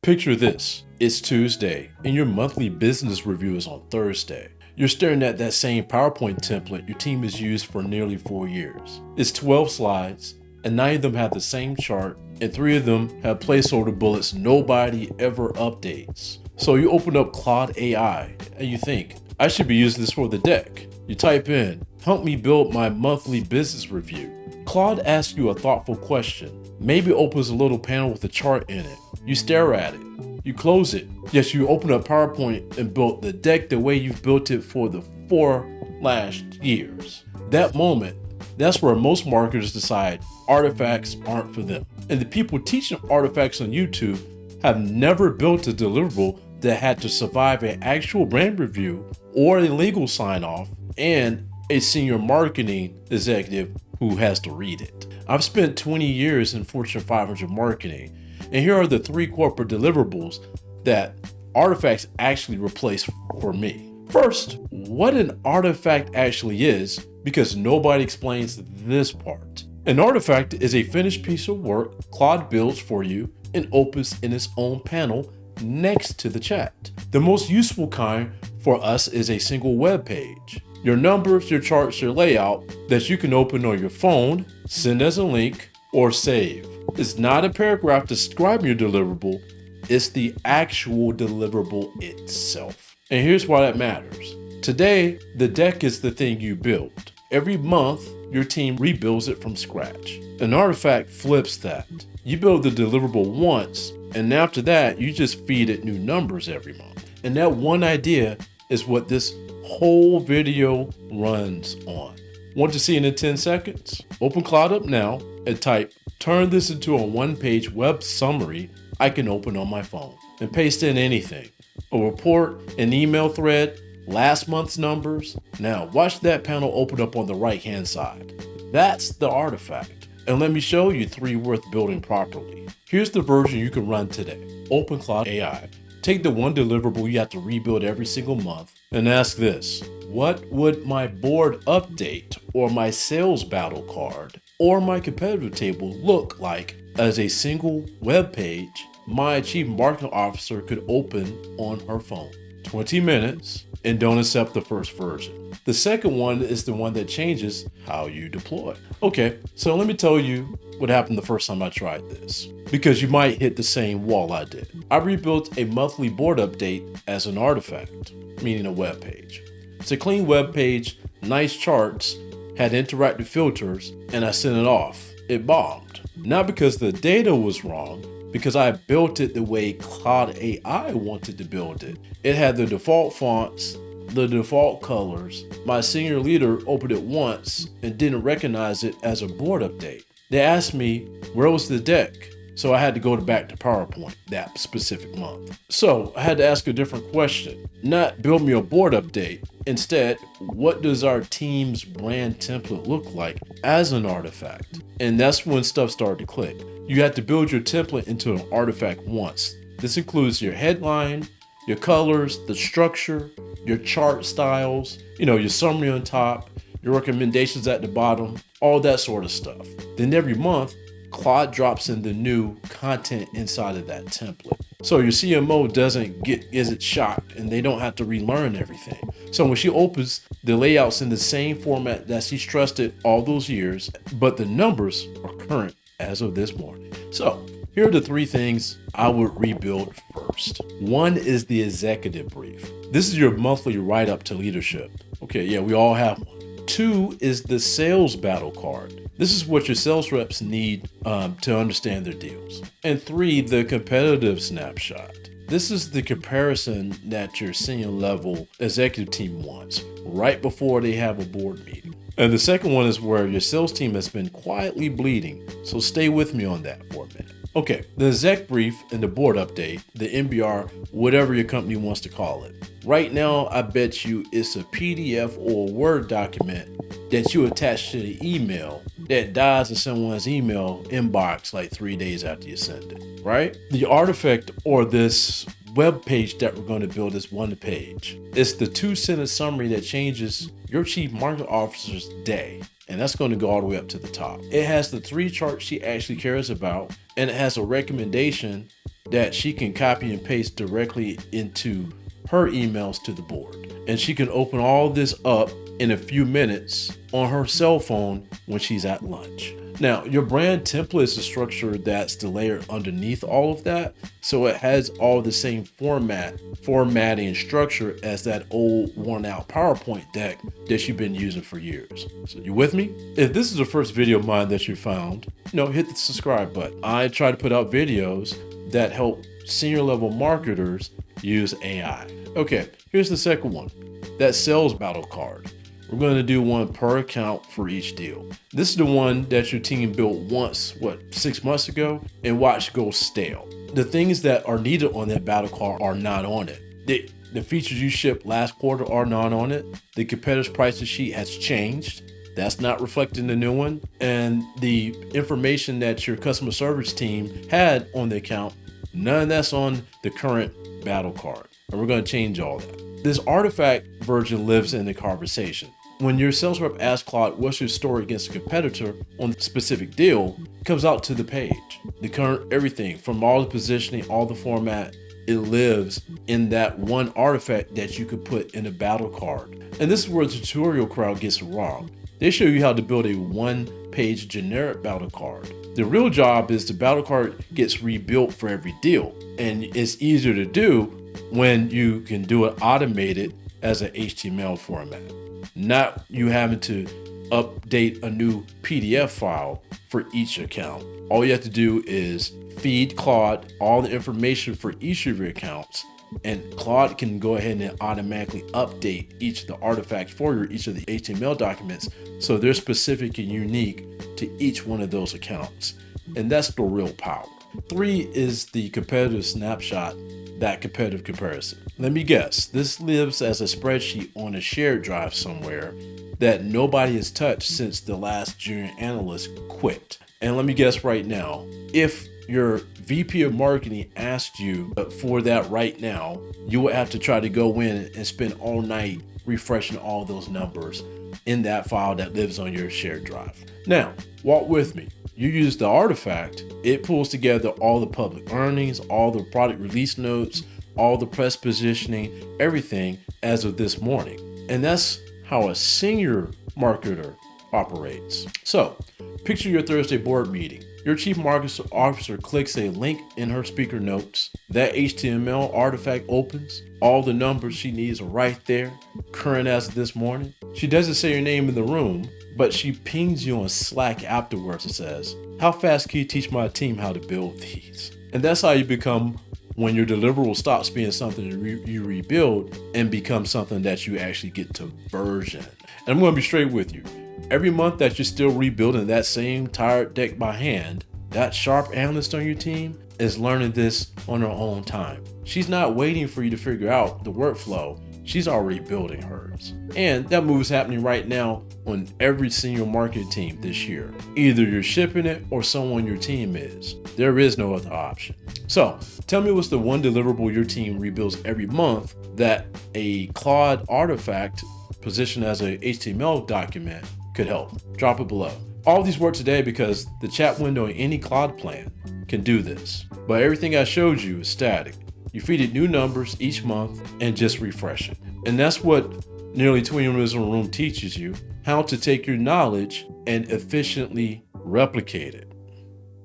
Picture this, it's Tuesday and your monthly business review is on Thursday. You're staring at that same PowerPoint template your team has used for nearly 4 years. It's 12 slides and 9 of them have the same chart and 3 of them have placeholder bullets nobody ever updates. So you open up Claude AI and you think, I should be using this for the deck. You type in, help me build my monthly business review. Claude asks you a thoughtful question, maybe opens a little panel with a chart in it. You stare at it, you close it. Yes, you open up PowerPoint and built the deck the way you've built it for the 4 last years. That moment, that's where most marketers decide artifacts aren't for them. And the people teaching artifacts on YouTube have never built a deliverable that had to survive an actual brand review or a legal sign off and a senior marketing executive who has to read it. I've spent 20 years in Fortune 500 marketing, and here are the 3 corporate deliverables that artifacts actually replace for me. First, what an artifact actually is, because nobody explains this part. An artifact is a finished piece of work Claude builds for you and opens in its own panel next to the chat. The most useful kind for us is a single web page. Your numbers, your charts, your layout that you can open on your phone, send as a link, or save. It's not a paragraph describing your deliverable, it's the actual deliverable itself. And here's why that matters. Today, the deck is the thing you build. Every month, your team rebuilds it from scratch. An artifact flips that. You build the deliverable once, and after that, you just feed it new numbers every month. And that one idea is what this whole video runs on. Want to see it in 10 seconds? Open Claude up now and type, turn this into a 1-page web summary I can open on my phone, and paste in anything. A report, an email thread, last month's numbers. Now watch that panel open up on the right-hand side. That's the artifact. And let me show you 3 worth building properly. Here's the version you can run today. Open Claude AI. Take the one deliverable you have to rebuild every single month and ask this, what would my board update or my sales battle card or my competitive table look like as a single web page my chief marketing officer could open on her phone? 20 minutes, and don't accept the first version. The second one is the one that changes how you deploy. Okay, so let me tell you what happened the first time I tried this, because you might hit the same wall I did. I rebuilt a monthly board update as an artifact, meaning a web page. It's a clean web page, nice charts, had interactive filters, and I sent it off. It bombed. Not because the data was wrong, because I built it the way Claude AI wanted to build it. It had the default fonts, the default colors. My senior leader opened it once and didn't recognize it as a board update. They asked me, where was the deck? So I had to go back to PowerPoint that specific month. So I had to ask a different question, not build me a board update. Instead, what does our team's brand template look like as an artifact? And that's when stuff started to click. You have to build your template into an artifact once. This includes your headline, your colors, the structure, your chart styles, your summary on top, your recommendations at the bottom, all that sort of stuff. Then every month, Claude drops in the new content inside of that template. So your CMO isn't shocked and they don't have to relearn everything. So when she opens, the layout's in the same format that she's trusted all those years, but the numbers are current as of this morning. So here are the 3 things I would rebuild first. 1 is the executive brief. This is your monthly write-up to leadership. Okay, yeah, we all have one. 2 is the sales battle card. This is what your sales reps need to understand their deals. And 3, the competitive snapshot. This is the comparison that your senior level executive team wants right before they have a board meeting. And the second one is where your sales team has been quietly bleeding. So stay with me on that for a minute. Okay, the exec brief and the board update, the MBR, whatever your company wants to call it. Right now, I bet you it's a PDF or a Word document that you attach to the email that dies in someone's email inbox like 3 days after you send it, right? The artifact or this web page that we're going to build is 1 page. It's the 2-sentence summary that changes your chief marketing officer's day. And that's going to go all the way up to the top. It has the 3 charts she actually cares about, and it has a recommendation that she can copy and paste directly into her emails to the board. And she can open all this up in a few minutes on her cell phone when she's at lunch. Now, your brand template is a structure that's the layer underneath all of that. So it has all the same formatting and structure as that old worn out PowerPoint deck that you've been using for years. So you with me? If this is the first video of mine that you found, hit the subscribe button. I try to put out videos that help senior level marketers use AI. Okay, here's the second one. That sales battle card. We're going to do one per account for each deal. This is the one that your team built once, 6 months ago, and watched go stale. The things that are needed on that battle card are not on it. The features you shipped last quarter are not on it. The competitor's pricing sheet has changed. That's not reflected in the new one. And the information that your customer service team had on the account, none of that's on the current battle card. And we're going to change all that. This artifact version lives in the conversation. When your sales rep asks Claude, what's your story against a competitor on a specific deal, it comes out to the page. The current everything from all the positioning, all the format, it lives in that one artifact that you could put in a battle card. And this is where the tutorial crowd gets it wrong. They show you how to build a one-page generic battle card. The real job is the battle card gets rebuilt for every deal. And it's easier to do when you can do it automated as an HTML format. Not you having to update a new PDF file for each account. All you have to do is feed Claude all the information for each of your accounts, and Claude can go ahead and automatically update each of the artifacts for each of the HTML documents so they're specific and unique to each one of those accounts. And that's the real power. 3 is the competitive snapshot, that competitive comparison. Let me guess, this lives as a spreadsheet on a shared drive somewhere that nobody has touched since the last junior analyst quit. And let me guess right now, if your VP of marketing asked you for that right now, you would have to try to go in and spend all night refreshing all those numbers in that file that lives on your shared drive. Now, walk with me. You use the artifact, it pulls together all the public earnings, all the product release notes, all the press positioning, everything as of this morning. And that's how a senior marketer operates. So, picture your Thursday board meeting. Your chief marketing officer clicks a link in her speaker notes. That HTML artifact opens. All the numbers she needs are right there, current as of this morning. She doesn't say your name in the room, but she pings you on Slack afterwards and says, how fast can you teach my team how to build these? And that's how you become when your deliverable stops being something you rebuild and becomes something that you actually get to version. And I'm going to be straight with you. Every month that you're still rebuilding that same tired deck by hand, that sharp analyst on your team is learning this on her own time. She's not waiting for you to figure out the workflow. She's already building hers. And that move is happening right now on every senior marketing team this year. Either you're shipping it or someone your team is. There is no other option. So tell me what's the one deliverable your team rebuilds every month that a Claude artifact positioned as a HTML document could help. Drop it below. All these work today because the chat window in any Claude plan can do this. But everything I showed you is static. You feed it new numbers each month and just refresh it. And that's what nearly 20 minutes in a room teaches you, how to take your knowledge and efficiently replicate it.